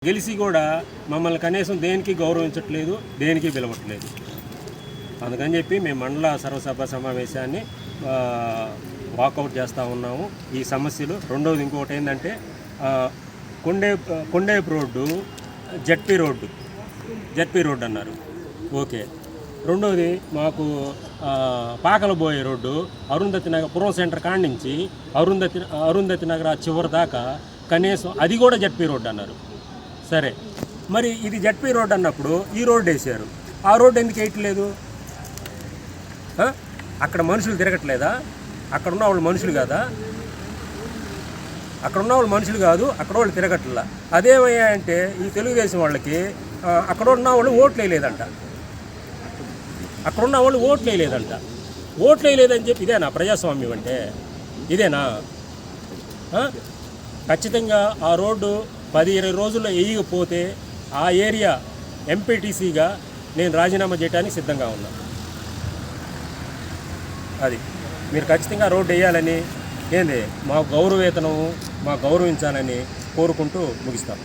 గెలిచి కూడా మమ్మల్ని కనీసం దేనికి గౌరవించట్లేదు, దేనికి పిలవట్లేదు. అందుకని చెప్పి మేము మండల సర్వసభ సమావేశాన్ని వాకౌట్ చేస్తూ ఉన్నాము. ఈ సమస్యలు రెండవది ఇంకొకటి ఏంటంటే కొండేపు రోడ్డు జెడ్పీ రోడ్డు అన్నారు. ఓకే. రెండవది మాకు పాకలబోయే రోడ్డు అరుంధతి నగర్ పురం సెంటర్ కాడి నుంచి అరుంధతి నగర్ చివరి దాకా కనీసం అది కూడా జెడ్పీ రోడ్డు అన్నారు. సరే, మరి ఇది జెడ్పీ రోడ్డు అన్నప్పుడు ఈ రోడ్డు వేసారు. ఆ రోడ్డు ఎందుకు వేయట్లేదు? అక్కడ మనుషులు తిరగట్లేదా? అక్కడ ఉన్న వాళ్ళు మనుషులు కాదా? అక్కడ ఉన్న వాళ్ళు మనుషులు కాదు, అక్కడ వాళ్ళు తిరగట్లా. అదేమయ్యాయంటే ఈ తెలుగుదేశం వాళ్ళకి అక్కడ ఉన్న వాళ్ళు ఓట్లు వేయలేదంట. అక్కడున్న వాళ్ళు ఓట్లు వేయలేదని చెప్పి ఇదేనా ప్రజాస్వామ్యం అంటే? ఇదేనా? ఖచ్చితంగా ఆ రోడ్డు 10-20 రోజుల్లో వేయకపోతే ఆ ఏరియా ఎంపీటీసీగా నేను రాజీనామా చేయడానికి సిద్ధంగా ఉన్నా. అది మీరు ఖచ్చితంగా రోడ్డు వేయాలని, ఏంది మా గౌరవేతనము మా గౌరవించాలని కోరుకుంటూ ముగిస్తాం.